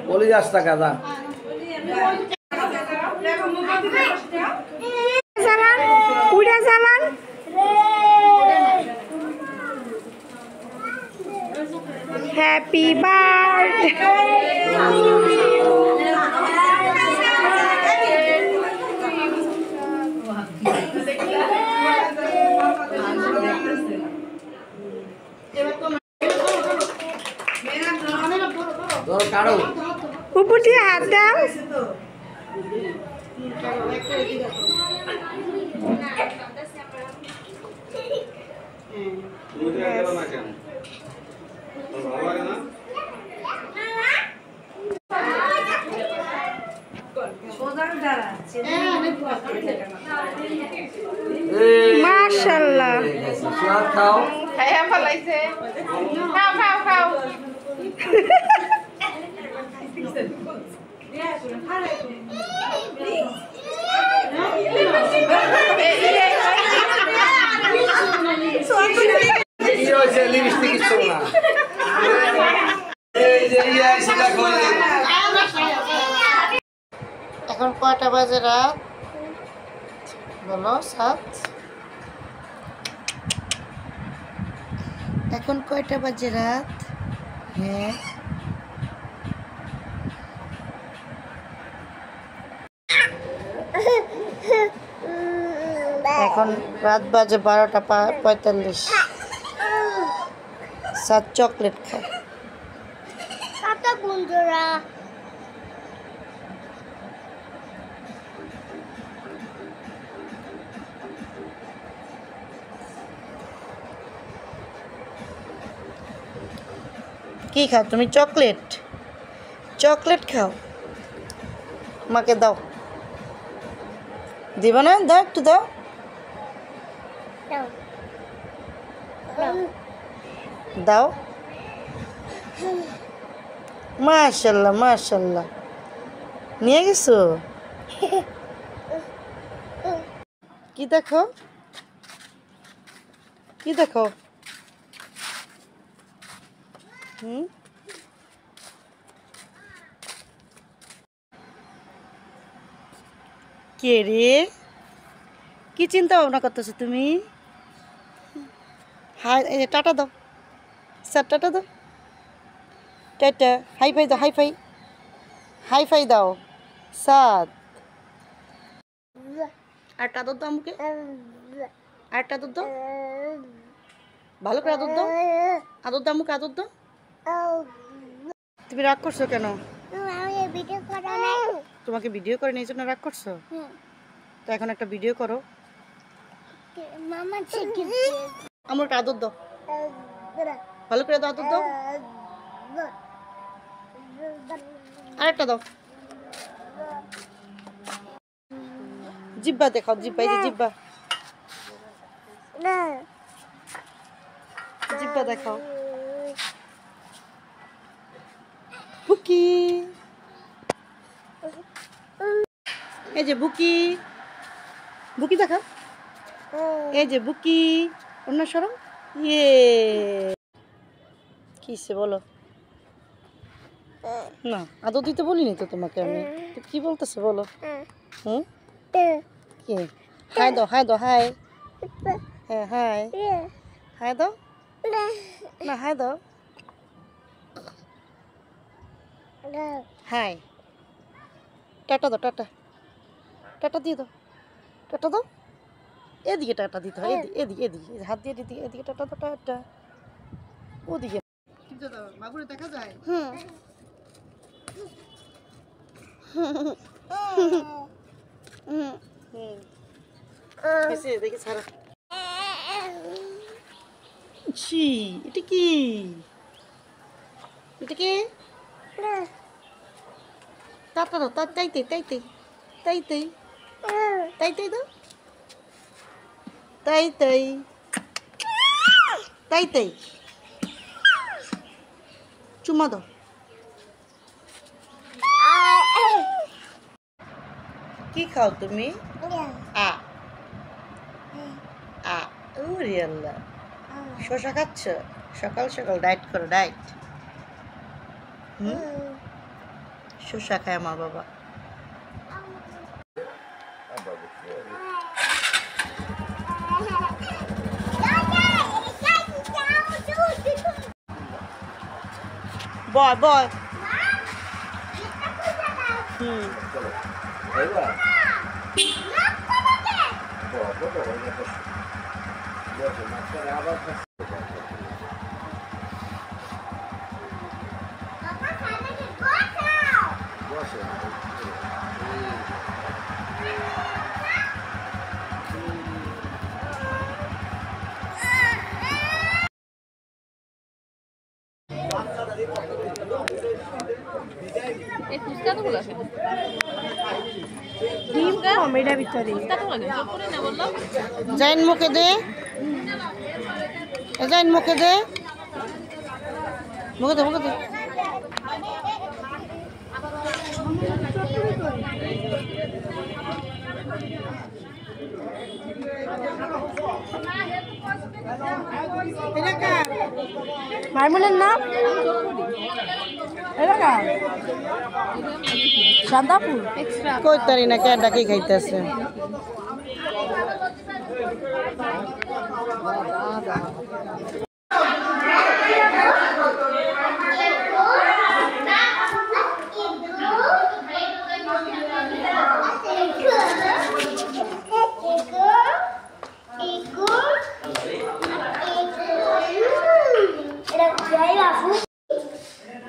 বলি আসতা কাদা চালান উড়া চালান হ্যাপি বার্থডে কারো উপর দিয়ে হাত দাও মাশাআল্লাহ খাও খাইয়া ফলাইছে খাও খাও খাও এখন কয়টা বাজে রাত বলো 7 এখন কয়টা বাজে রাত হ্যাঁ এখন রাত বাজে 12:45 সাত চকলেট খায় কত বন্ধুরা কি খাও তুমি চকলেট চকলেট খাও মাকে দাও দিবা না দাও একটু দাও দাও মাশাআল্লাহ মাশাআল্লাহ নিয়ে গেছো কি দেখো কি দেখো কে রে কি চিন্তা ভাবনা করতেছো তুমি হাই টাটা দাও স্যার টাটা দাও টাটা হাই ফাই দাও হাই ফাই হাই ফাই দাও সাত আরটা আদর দাও আমাকে আরটা আদর দাও ভালো করে আদর দাও আদর দাও আমাকে আদর দাও তুমি রাগ করছো কেন তোমাকে ভিডিও করে নিয়ে জন্য রাগ করছো তো এখন একটা ভিডিও করো আমার একটা আদর দাও ভালো করে দাও আদর দাও আরেকটা দাও জিব্বা দেখাও জিব্বা এই যে জিব্বা জিব্বা দেখাও বুকি এই যে বুকি বুকি দেখা এই যে বুকি অন্য সরো ইয়ে কিসে বলো না আদর দিতে বলিনি তো তোমাকে আমি তো কি বলতেছে বলো হুম কি হাই দাও হাই দাও হাই হ্যাঁ হাই হাই দাও না হাই দাও হাই টাটা দাও টাটা টাটা দিয়ে দাও টাটা দাও এদিকে টাটা দিতে হয় এদিকে এদিকে হাত দিয়ে এদিকে এদিকে টাটা দাও টাটা ওদিকে বাবুরে দেখা যায় দেখি ছাড়া ছি এটা কি এটা কি টাটা দাও তাইতে তাইতে তাইতে তাইতে দাও তাইতে তাইতে চুমা দাও কি খাও তুমি আ আ ওরে আল্লাহ শসা খাচ্ছ সকাল সকাল ডায়েট করো ডায়েট শসা খায় আমার বাবা বয় বয় ডিম কম এটার ভিতরে জাইন মুখে দে জাইন মুখে দে মুখে দে মুখে দে মাইমুনের নাম এলাকা শান্তাপুর কই তারি না কে ডাকি খাইতেছে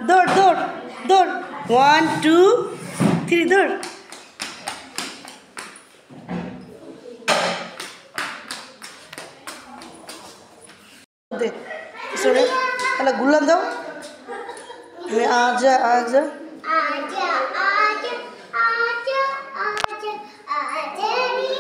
দৌড় দৌড় দৌড় 1 2 3 দৌড় দে সরে তাহলে গুলাম দাও আমি আজা আজা आजा आजा आजा आजा आजा नी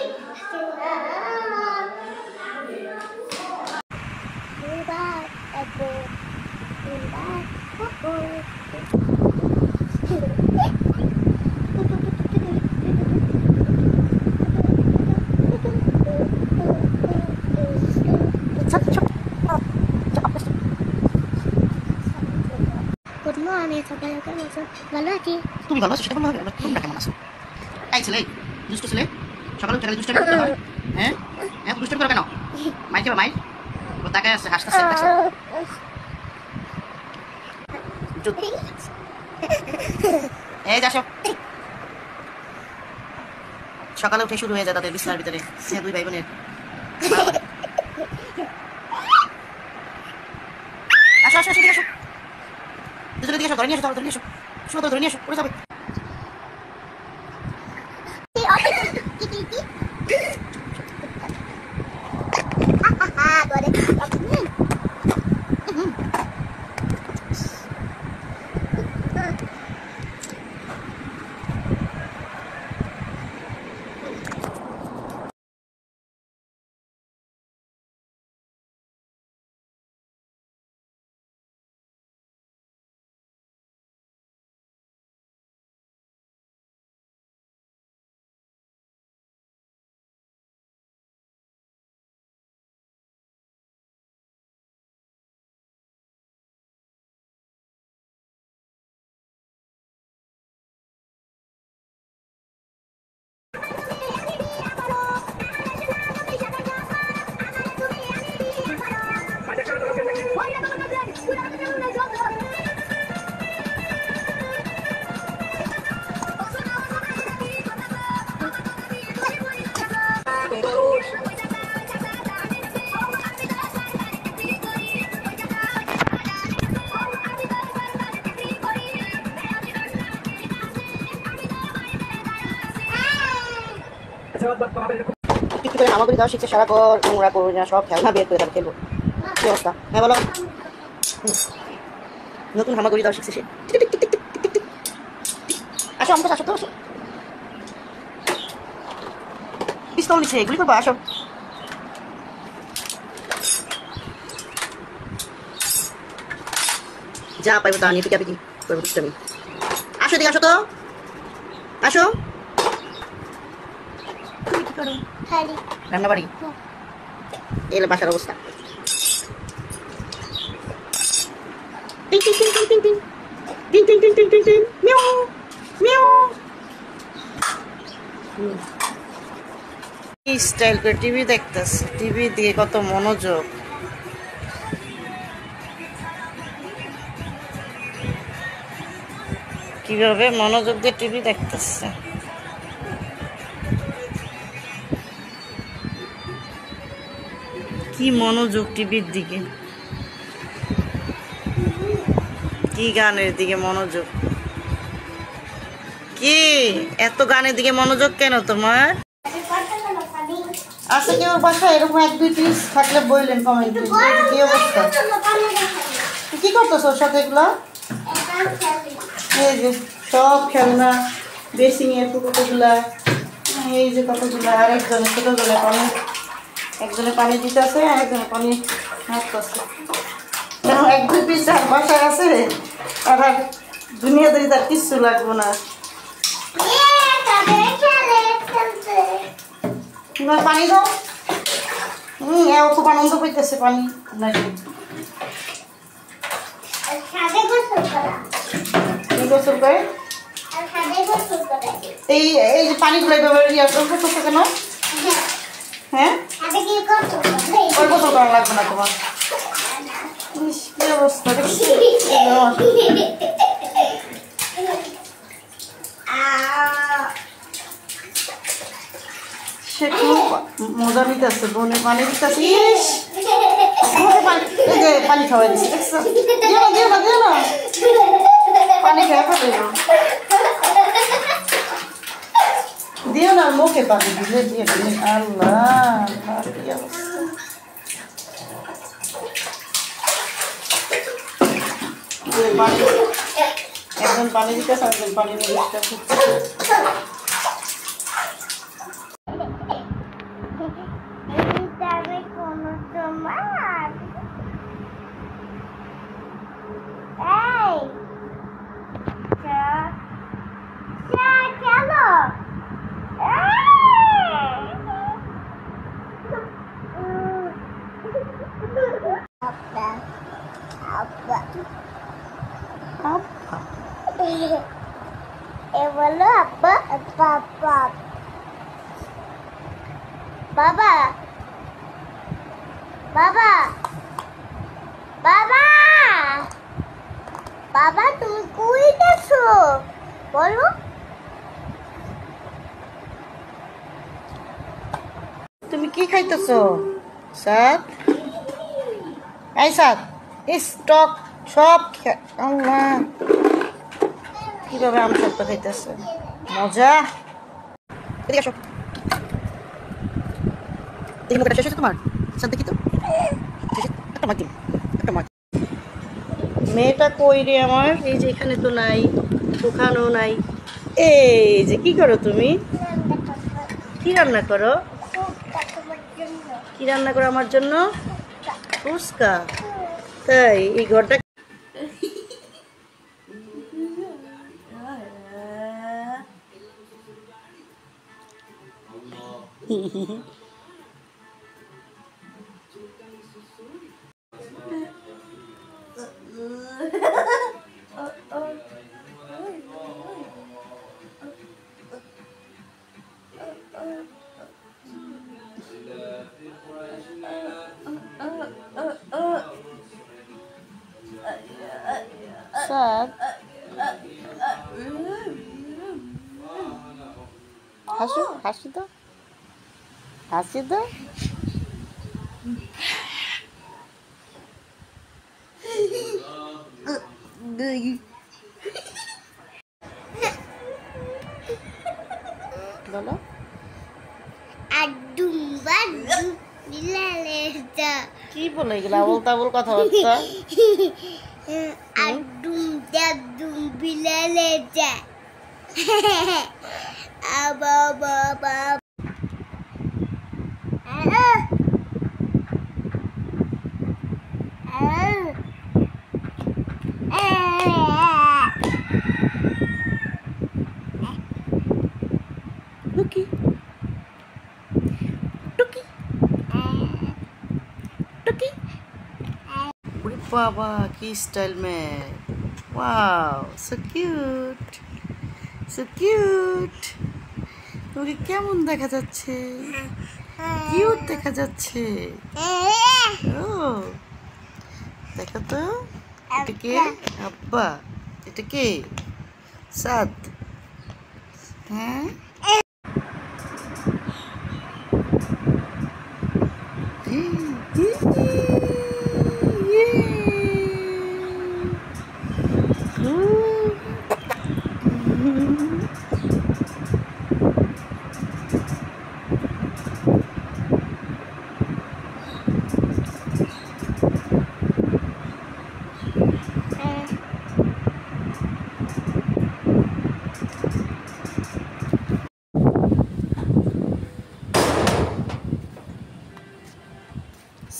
Good morning, সকালে কেমন আছো? ভালো আছি। তুমি ভালো আছো সেটা বলতে হবে তোমরা কেমন আছো এই ছেলে দুষ্ট ছেলে সকালে উঠে গেলে দুষ্টামি করতে হয় হ্যাঁ এত দুষ্টামি করো কেন মাইক যাবে মাইক ও তাকায় আছে হাসতেছে এই যাসো সকালে উঠে শুরু হয়ে যায় তাদের বিছানার ভিতরে সে দুই ভাই বোনের আসো আসো এদিকে আসো দুজনে দিকে আসো ধরে নিয়ে আসো ধরে নিয়ে আসো শুনো ধরে নিয়ে আসো পড়ে যাবে কিছু করে হামাগুড়ি দাও শিখছে সারা কর নোংরা করবো না সব খেলনা বের করে তারপর খেলবো কি অবস্থা হ্যাঁ বলো নতুন হামাগুড়ি দাও শিখছে সে আসো আমাকে আসো তো আসো পিস্তল নিচ্ছে এগুলি করবো আসো যা পাইবো তা নিয়ে পিকাপিকি করবো আমি আসো দিকে আসো তো আসো রান্না বাড়ি এলে বাসার অবস্থা টিং টিং টিং টিং টিং টিং টিং টিং টিং টিং টিং টিং মিয়াও মিয়াও। কি স্টাইল করে টিভি দেখতেছে, টিভি দিয়ে কত মনোযোগ। কিভাবে মনোযোগ দিয়ে টিভি দেখতেছে। কি মনোযোগ টিভির দিকে, কি গানের দিকে মনোযোগ। কি এত গানের দিকে মনোযোগ কেন তোমার? আচ্ছা কেউ বাসায় এরকম 1-2 পিস থাকলে বললেন কমেন্টে। কি অবস্থা, কি করতেছ ওর সাথে এগুলো? এই যে সব খেলনা, বেসিং এর কতগুলা, এই যে কতগুলা। আর একজনে ছোট জলে পানি, একজনে পানি দিতেছে আর একজনে পানি হাঁটতেছে। 1-2 পিস যার বাসায় আছে আর দুনিয়াদারি তার কিচ্ছু লাগবো না। পানি দাও। খুব আনন্দ পাইতেছে পানি নাকি। গোসল করে এই এই যে পানিগুলো করতেছে কেন? হ্যাঁ ওই গোসল করা লাগবে না তোমার। কি অবস্থা দেখছি। সে খুব মজা নিতেছে, বোনে পানি দিতেছে। পানি খাওয়াই দিচ্ছে, দেখছো? দিও না পানি খেয়ে ফেলে দিও না, মুখে পানি দিলে দিয়ে দিলেন। আল্লাহ কি অবস্থা। একজন পানি দিতেছে, একজন পানি নিয়ে বলো আব্বা পাপা বাবা বাবা বাবা বাবা তুমি কই গেছো বলো। তুমি কি খাইতেছো? সাত এই সাত স্টক সব আল্লাহ কিভাবে আম সত্য খাইতেছে, মজা। এদিকে আসো, দেখি মুখটা শেষ হয়েছে তোমার। সাত দেখি তো, একটা মার দিন, একটা মার। মেয়েটা কই রে আমার? এই যে এখানে তো নাই, ওখানেও নাই। এই যে কি করো তুমি? কি রান্না করো? কি রান্না করো আমার জন্য? ফুচকা। তাই এই ঘরটা সাদ হাসো, হাসি তো, হাসি তো। বলো কি বলে এগুলা আবল তাবল কথাবার্তা? আডুম বিলালে যা আবা বাবা টুকি টুকি টুকি। বাবা কি style man, wow so cute, so cute. তোমাকে কেমন দেখা যাচ্ছে? কিউট দেখা যাচ্ছে। ও দেখো তো, এটা কে? আব্বা। এটা কে? সাদ। হ্যাঁ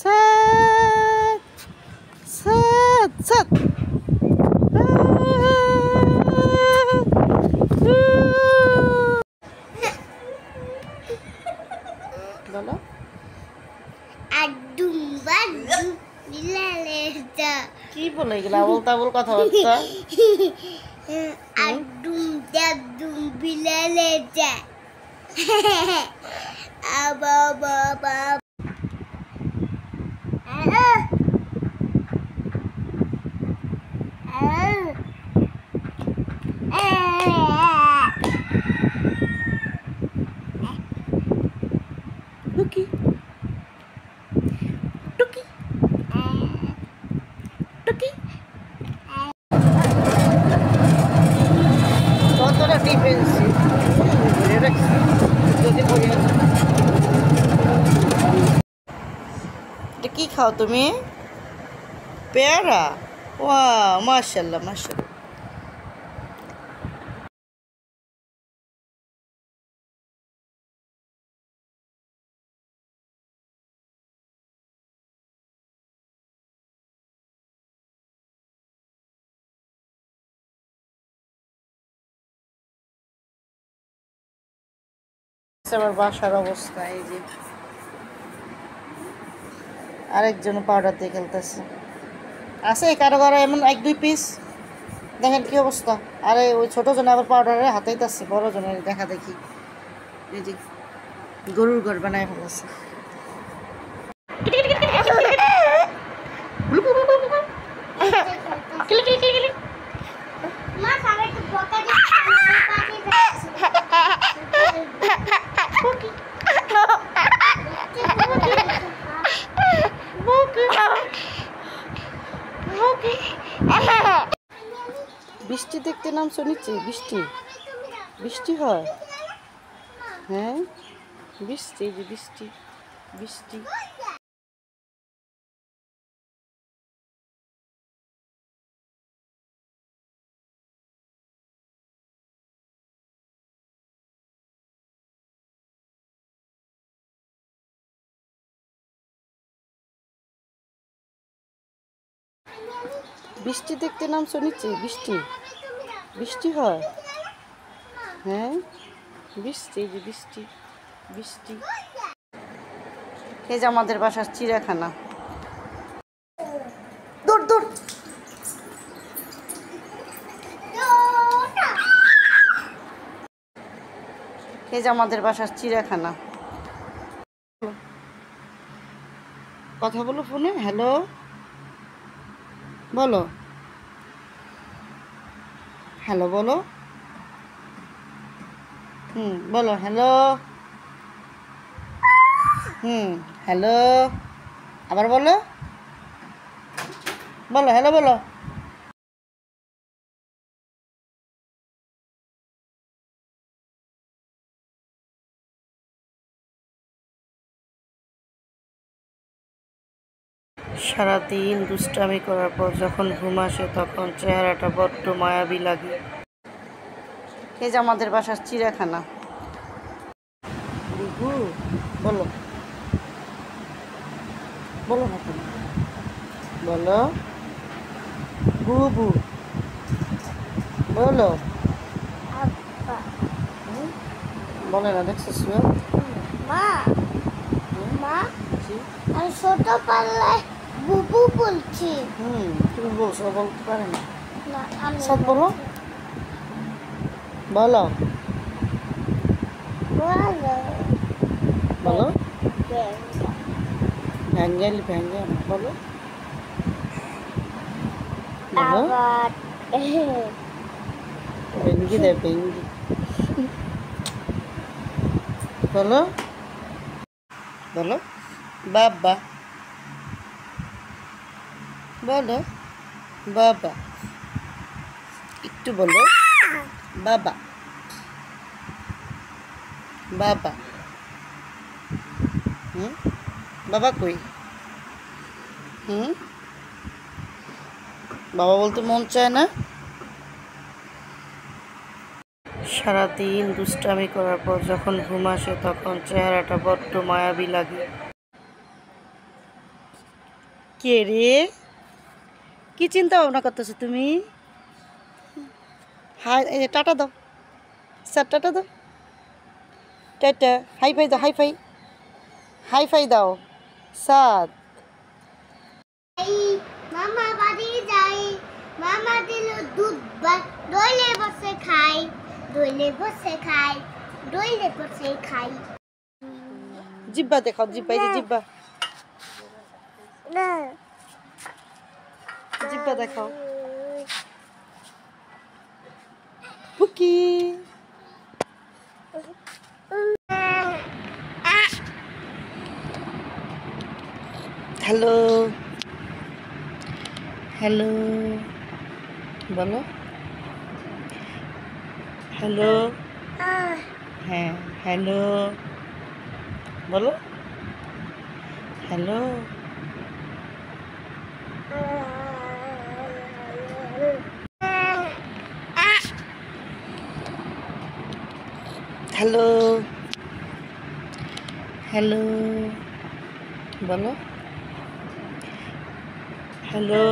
সাদ সাদ সাদ। বলো আডুম বাডুম বিলালেটা কি বলে এগুলা আবল তাবল কথাবার্তা? আডুম দাদুম বিলালেটা আবা বাবা টুকি টুকি টুকি। কতটা ডিফেন্সিভ যদি বলি। এটা কি খাও তুমি? পেয়ারা? ওয়া মাশাআল্লাহ মাশাআল্লাহ। আমার বাসার অবস্থা এই যে, আরেকজন পাউডার দিয়ে খেলতেছে। আছে কারো কারো এমন 1-2 পিস, দেখেন কি অবস্থা। আরে ওই ছোট জন আবার পাউডারে হাতাইতেছে বড় জনের দেখা দেখি। এই যে গরুর ঘর বানায় ফেলেছে। মা সারা একটু বকা বৃষ্টি দেখতে নামছো নিচে? বৃষ্টি বৃষ্টি হয়? হ্যাঁ বৃষ্টি, এই যে বৃষ্টি বৃষ্টি। বৃষ্টি দেখতে নামছো নিচে? বৃষ্টি বৃষ্টি হয়? হ্যাঁ বৃষ্টি, এই যে বৃষ্টি বৃষ্টি। এই যে আমাদের বাসার চিড়িয়াখানা। দৌড় দৌড়। এই যে আমাদের বাসার চিড়িয়াখানা। কথা বলো ফোনে। হ্যালো বলো, হ্যালো বলো। বলো হ্যালো। হ্যালো আবার বলো, বলো হ্যালো বলো। সারাদিন দুষ্টামি করার পর যখন ঘুম আসে তখন চেহারাটা বড্ড মায়াবী লাগে। এই যে আমাদের বাসার চিড়িয়াখানা। বলো বলো না তুমি, বলো বুবু বলো। বলে না দেখছিস? মা মা আমি ছোট পাল্লায় বুবু বলছি তুমি বলছো বলতে পারে না না আমি সব বলো বলো বলো বলো ভ্যাঙ্গেল ভ্যাঙ্গেল বলো বলো আবার ভেঙ্গি দে ভেঙ্গি বলো বলো বাবা বলো বাবা একটু বলো বাবা বাবা বাবা কই বাবা বলতে মন চায় না সারাদিন দুষ্টামি করার পর যখন ঘুম আসে তখন চেহারাটা বড্ড মায়াবী লাগে কে রে কি চিন্তা ভাবনা করতেছো তুমি হাই এই যে টাটা দাও স্যার টাটা দাও টাটা হাই ফাই দাও হাই ফাই হাই ফাই দাও সাদ মামা বাড়ি যাই মামা দিল দুধ দইলে বসে খাই দইলে বসে খাই দইলে বসে খাই জিব্বা দেখাও জিব্বা এই যে জিব্বা না জিব্বা দেখাও পুকি হ্যালো হ্যালো বলো হ্যালো হ্যাঁ হ্যালো বলো হ্যালো হ্যালো হ্যালো বলো হ্যালো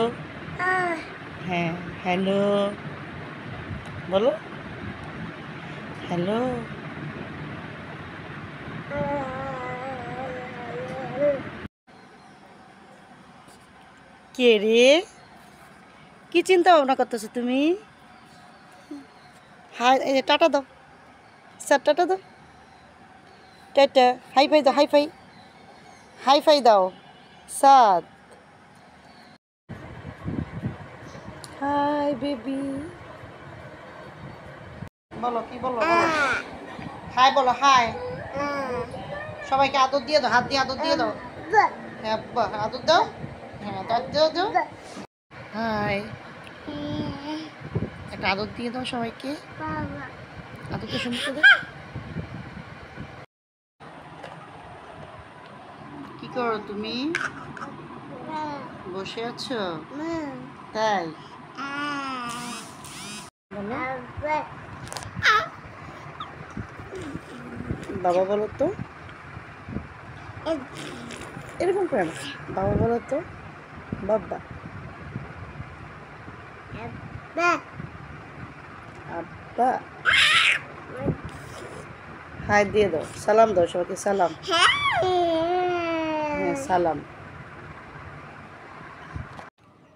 হ্যাঁ হ্যালো বলো হ্যালো কে রে কি চিন্তা ভাবনা করতেছো তুমি হাই এই যে টাটা দাও স্যার টাটা দাও টাটা হাই ফাই দাও হাই ফাই হাই ফাই দাও সাদ হাই বেবি বলো কি বলো বলো হাই বলো হাই সবাইকে আদর দিয়ে দাও হাত দিয়ে আদর দিয়ে দাও হ্যাঁ আদর দাও হ্যাঁ দাও দাও হাই একটা আদর দিয়ে দাও সবাইকে বাবা আদরটা শুনতে দাও কি করো তুমি বসে আছো তাই বলো বাবা বলো তো এরকম করে না বাবা বলো তো বাবা আব্বা হাই দিয়ে দাও সালাম দাও সবাইকে সালাম হ্যাঁ সালাম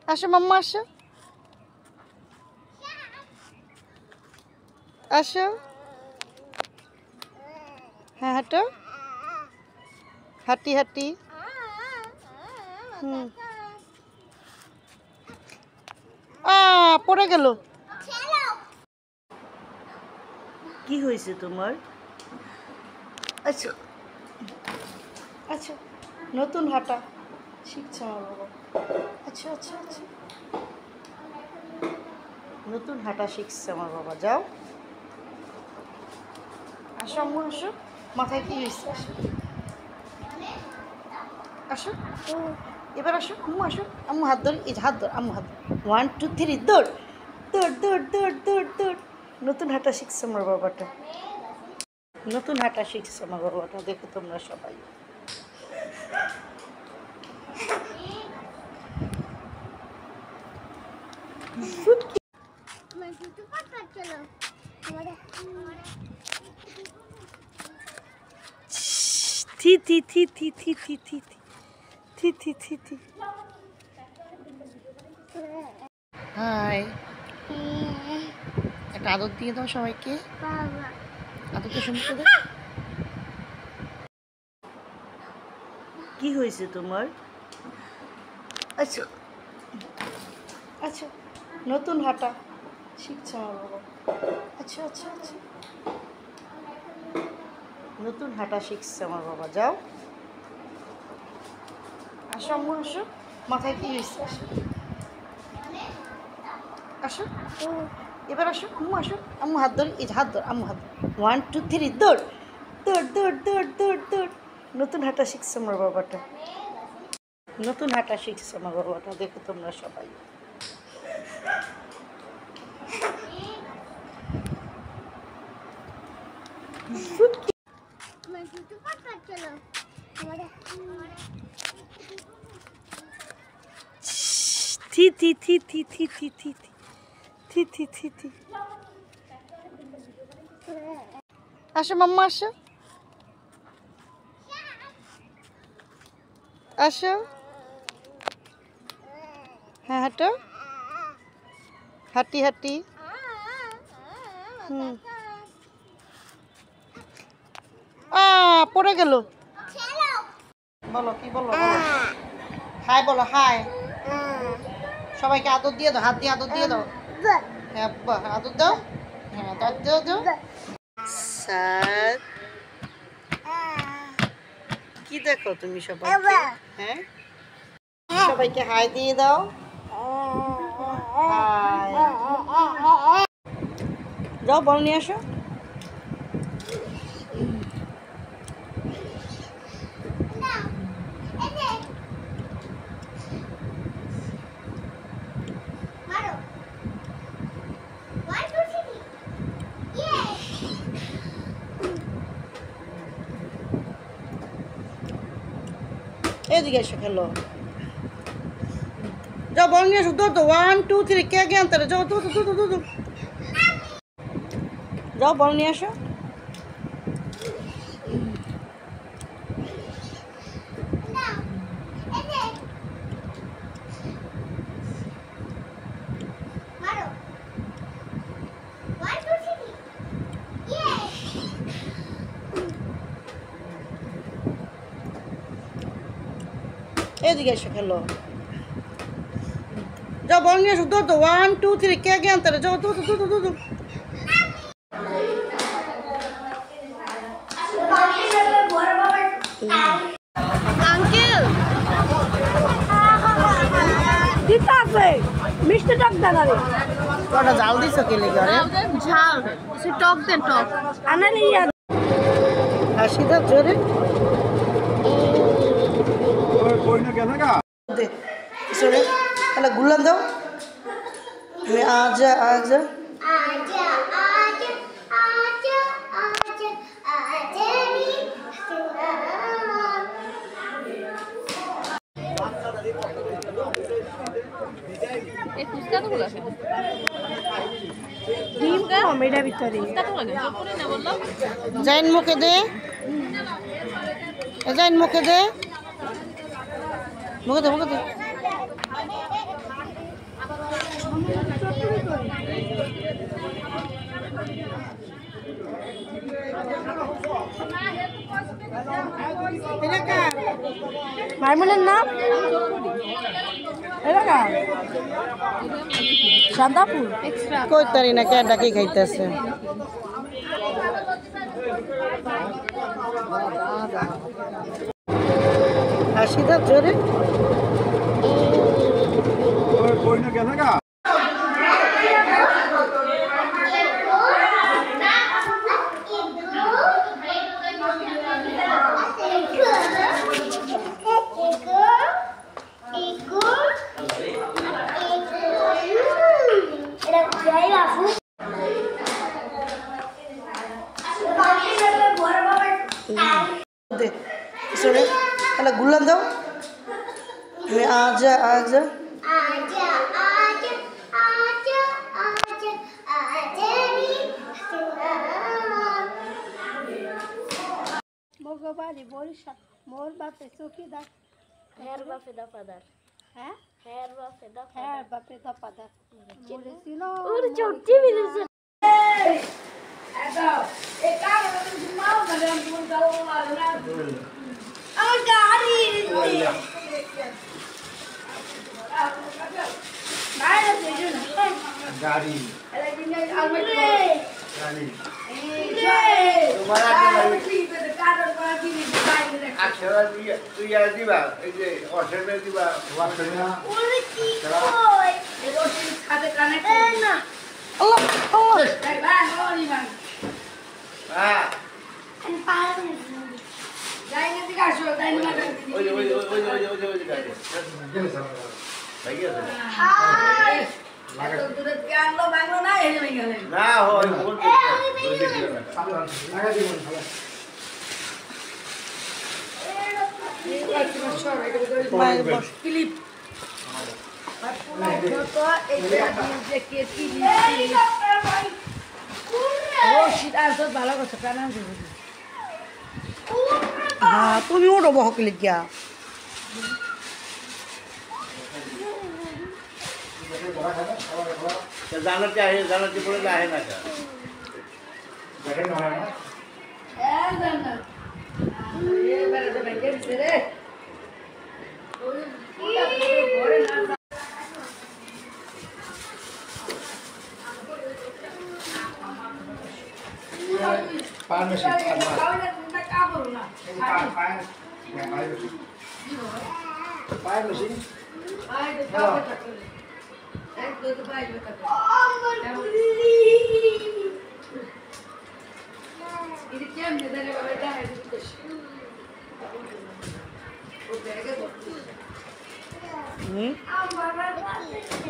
আসো মাম্মা আসো আসো হ্যাঁ হাঁটো হাঁটি হাঁটি পড়ে গেল কি হয়েছে তোমার আচ্ছা আচ্ছা নতুন হাঁটা শিখছে আমার বাবা আচ্ছা আচ্ছা আচ্ছা নতুন হাঁটা শিখছে আমার বাবা যাও আসো আম্মু আসো মাথায় কি হয়েছে আসো আসো এবার আসো আম্মু আসো আম্মু হাত ধরি এই হাত ধর আম্মু হাত 1 2 3 দৌড় দৌড় দৌড় দৌড় দৌড় দৌড় নতুন হাঁটা শিখছে আমার বাবাটা নতুন হাঁটা শিখছে আমার বাবাটা দেখো তোমরা সবাই থি থি থি থি থি থি থি থি থি থি থি হাই, একটা আদর দিয়ে দাও সবাইকে। বাবা আদরটা শুনতে দে। কি হয়েছে তোমার? আচ্ছা আচ্ছা, নতুন হাঁটা শিখছে আমার বাবা। আচ্ছা আচ্ছা আচ্ছা, নতুন হাঁটা শিখছে আমার বাবা। যাও, আসো আম্মু আসো। মাথায় কি হয়েছে? আসো আসো, এবার আসো আম্মু, আসো আম্মু হাত ধর। এই যে হাত ধর, আম্মু হাত ধর। 1 2 3 দৌড় দৌড় দৌড় দৌড় দৌড় দৌড়। নতুন হাঁটা শিখছে আমার বাবাটা, নতুন হাঁটা শিখছে আমার বাবাটা। দেখো তোমরা সবাই। আমার দুটো পাতা চলো আমাদের থি থি থি থি থি থি থি থি থি থি থি। আসো মাম্মা আসো, আসো। হ্যাঁ হাঁটো, হাঁটি হাঁটি। হুম, পড়ে গেল। বলো কি বলো, বলো হাই, বলো হাই। সবাইকে আদর দিয়ে দাও, হাত দিয়ে আদর দিয়ে দাও। হ্যাঁ বাহ, আদর দাও। হ্যাঁ দাও দাও দাও। স্যার কি দেখো তুমি সবাই? হ্যাঁ, সবাইকে হাই দিয়ে দাও। হাই। যাও বল নিয়ে আসো। এদিকে এসো খেলো। যাও বল নিয়ে আসো, দৌড় দো। 1 2 3 কে আগে আনতে যাও, দৌড় দৌড় দৌড় দৌড়। যাও বল নিয়ে আসো। এদিকে এসো খেলো। যাও বল নিয়ে আসো, দৌড় দো। 1 2 3 কে আগে আনতে যাও, দৌড় দৌড় দৌড় দৌড়। আঙ্কেল দিতে আছে মিষ্টি টক দেন আরে কটা জাল দিছো কে লেগে? আরে ঝাল সে টক দেন টক আনালে হাসি দাও জোরে। দে সরে, তাহলে গুলান দাও। আমি আজা আজা आजा आजा आजा आजा आजा रे এই ফুচকা তো গুলা ডিম কম এটার ভিতরে ফুচকা তো লাগে করে না বললাম জাইন মুখে দে, জাইন মুখে দে, মুখে দে মুখে দে। মাইমুনের নাম এলাকা সান্দাপুর এক্সট্রা কই তারি না কে ডাকি খাইতেছে। হাসি দাও জোরে। দে সরে, তাহলে গুলান দাও। আমি আজা আজা आजा आजा आजा आजा आजा रे ভগবান বরিশাল মোর বাপে চৌকিদার হের বাপে দফাদার হ্যাঁ হের বাপ হ্যাঁ বাপে দপা দা বলেছিল ওরে চটটি মিলেছে আমার গাড়ি গাড়ি তুই দিবা এই যে অসেমে দিবা ওরে কি কই না আল্লাহ আল্লাহ হ্যাঁ আমি পারবো ওই যে গাড়ি ভাই আছে না হয় বলতে মায়ের বস হ্যাঁ তুমি উঠো বহকলি গিয়া জানাতে পড়ে আহে না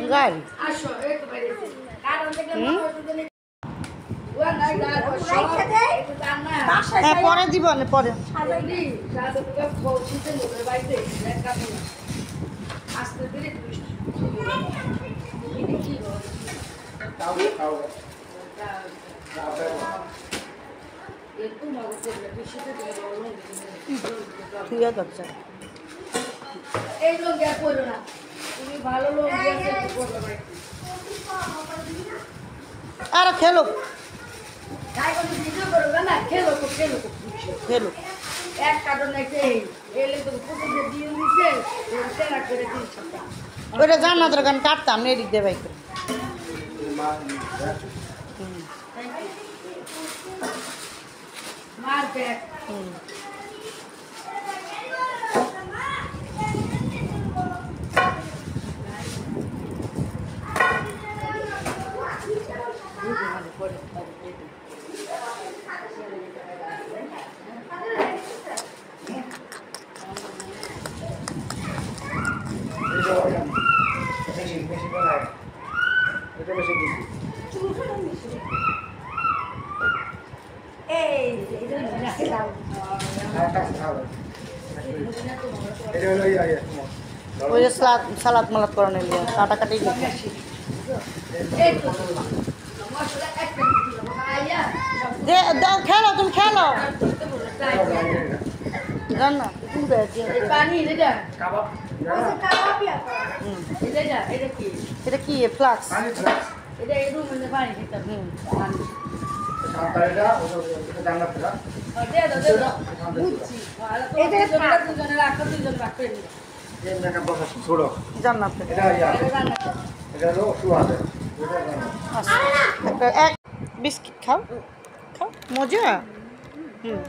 গাড়ি হ্যাঁ পরে দিব না পরে ঠিক আছে এই লোক গ্যাস করো না তুমি ভালো লোক গ্যাস করবে আর খেলো তাই বলে ভিডিও করবে না খেলো তো খেলো এক কার্টন একটা এলে তো পুকুরে দিয়ে দিছে তেলা করে দিচ্ছে ওইটা জান্নাতের গান কাটতাম এদিক দিয়ে বাইক করে মার ব্যাগ ওই যে সালাদ মালাদ করানো লিয়া কাটাকাটি লিখে দাও খেলো তুমি খেলো রান্না পানি এটা এটা কি ফ্লাক্স এটা এই রুম মধ্যে পানি খেতে হুম জান্নাত একটা এক বিস্কিট খাও খাও মজা হুম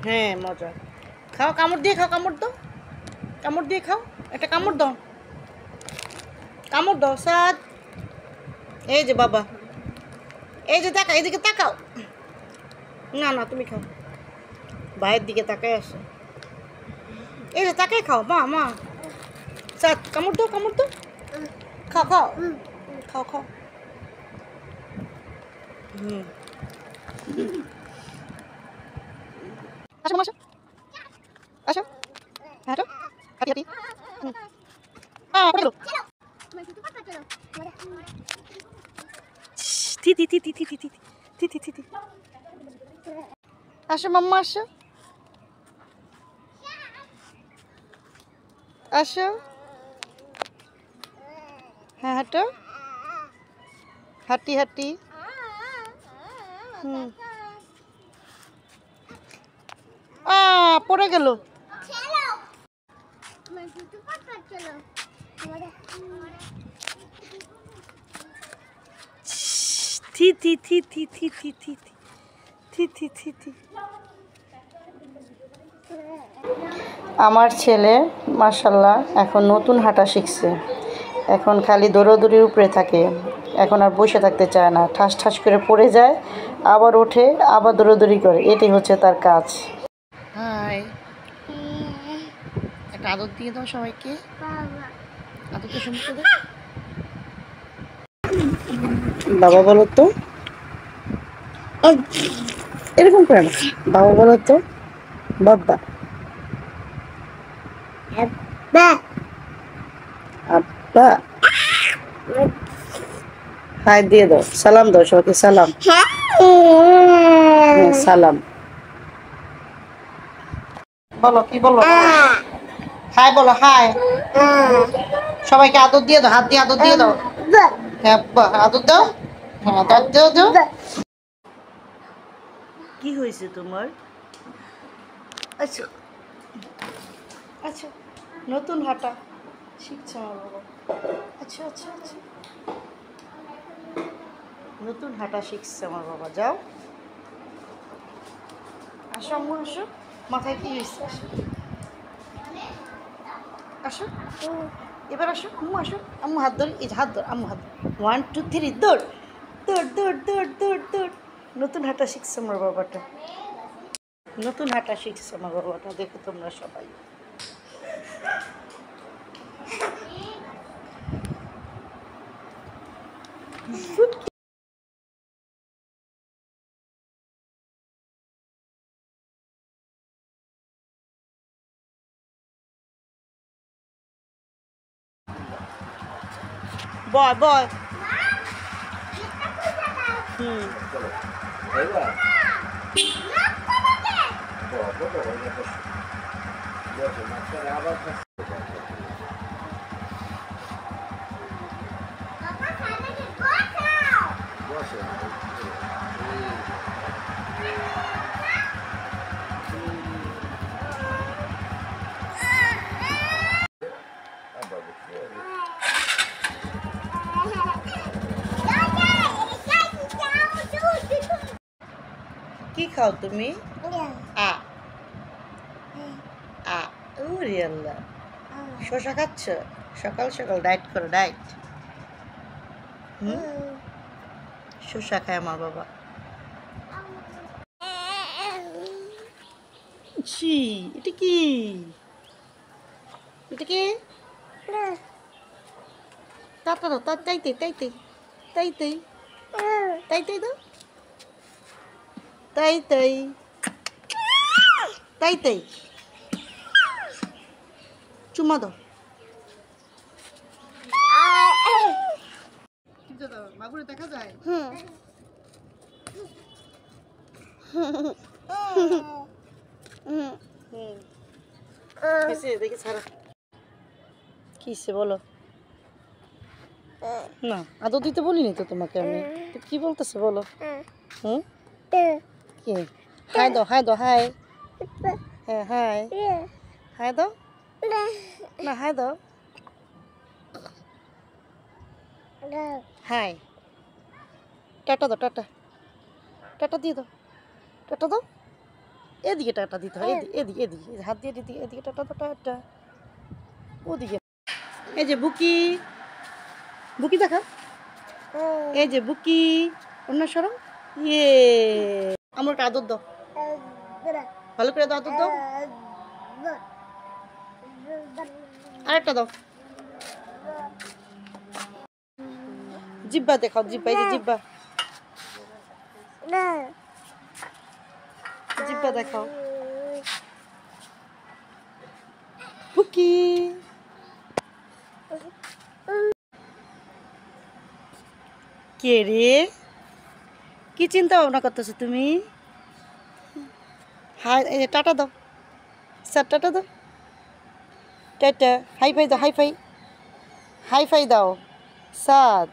হ্যাঁ মজা খাও কামড় দিয়ে খাও কামড় দিয়ে খাও একটা কামড় দাও সাদ এই যে বাবা এই যে তাকাও এদিকে তাকাও না না তুমি খাও ভাইয়ের দিকে তাকাই আসো এই যে তাকাই খাও মা সাদ কামড় দাও খাও হুম আসো আসো হাঁটো হাঁটি পড়ে থি আসো মাম্মা আসো হ্যাঁ হাঁটো, হাঁটি হাঁটি। হুম, পড়ে গেল। চলো আমার দুটো পাপা চলো থি থি থি থি থি থি থি থি থি থি থি। আমার ছেলে মাশাআল্লাহ এখন নতুন হাঁটা শিখছে। এখন খালি দৌড়াদৌড়ির উপরে থাকে, এখন আর বসে থাকতে চায় না, ঠাস ঠাস করে পড়ে যায়, আবার ওঠে, আবার দৌড়াদৌড়ি করে, এটাই হচ্ছে তার কাজ। হাই, একটা আদর দিয়ে দাও সবাইকে, বাবা আদরটা শুনতে দাও। বাবা বলো তো, এরকম করে না, বাবা বলো তো, বাবা বা আব্বা। হাই দিয়ে দাও, সালাম দাও সবাইকে, সালাম। হ্যাঁ, সালাম বলো, কি বলো, হাই বলো, হাই। সবাইকে আদর দিয়ে দাও, হাত দিয়ে আদর দিয়ে দাও। হ্যাঁ আদর দাও, হ্যাঁ দাও দাও দাও। কি হয়েছে তোমার? আচ্ছা আচ্ছা, নতুন হাঁটা শিখছে আমার বাবা। আচ্ছা আচ্ছা আচ্ছা, নতুন হাঁটা শিখছে আমার বাবা। যাও, আসো আম্মু আসো, মাথায় কি হয়েছে? আসো আসো, এবার আসো আম্মু, আসো আম্মু হাত ধরি, এই যে হাত ধর, আম্মু হাত ধর, 1 2 3 দৌড় দৌড় দৌড় দৌড় দৌড় দৌড়। নতুন হাঁটা শিখছে আমার বাবাটা, নতুন হাঁটা শিখছে আমার বাবাটা, দেখো তোমরা সবাই। বয় বয়, হুম, কি খাও তুমি? আ আ, ওরে আল্লাহ, শশা খাচ্ছ? সকাল সকাল ডায়েট করো, ডায়েট। হুম, শশা খায় আমার বাবা। ছি, এটা কি? এটা কি? টাটা দাও, তাইতে তাইতে তাইতে তাইতে দাও, তাইতে তাইতে চুমা দাও। মাগুরে দেখা যায়? দেখি ছাড়া কিসে বলো না, আদর দিতে বলিনি তো তোমাকে আমি, তো কি বলতেছে বলো? হুম, কি? হাই দাও, হাই দাও, হাই। হ্যাঁ হাই, হাই দাও না, হাই দাও, হাই। টাটা দাও, টাটা, টাটা দিয়ে দাও, টাটা দাও। এদিকে টাটা দিতে হয়, এদিকে এদিকে এদিকে হাত দিয়ে এদিকে এদিকে টাটা দাও, টাটা। ওদিকে এই যে বুকি, বুকি দেখা, এই যে বুকি, অন্য সরম। ইয়ে, আমার একটা আদর দাও, ভালো করে দাও, আদর দাও, আরেকটা দাও। জিব্বা দেখাও, জিব্বা, এই যে জিব্বা, জিব্বা দেখাও। বুকি, কে রে? কি চিন্তা ভাবনা করতেছো তুমি? হাই, এই যে টাটা দাও, স্যার টাটা দাও, টাটা, হাই ফাই দাও, হাই ফাই, হাই ফাই দাও। সাদ।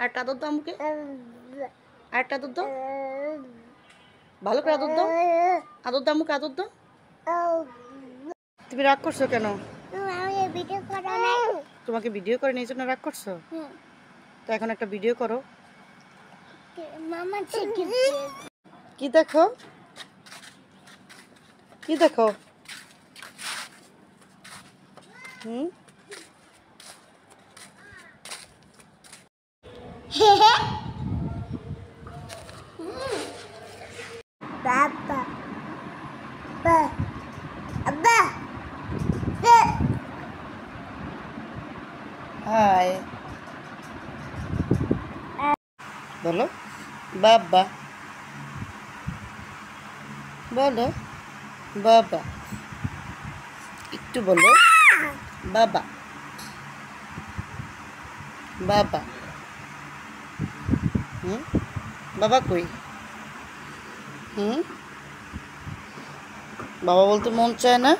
আরেকটা আদর দাও আমাকে, আরেকটা আদর দাও, ভালো করে আদর দাও, আদর দাও আমাকে, আদর দাও। তুমি রাগ করছো কেন? ভিডিও করা নাই। তোমাকে ভিডিও করে এই জন্য রাগ করছো? তো এখন একটা ভিডিও করো। মামা চিকেন কি দেখো, কি দেখো? হুম, বাবা আব্বা হাই বলো, বাবা বলো, বাবা একটু বলো, বাবা বাবা। হুম, বাবা কই? হুম, বাবা বলতে মন চায় না?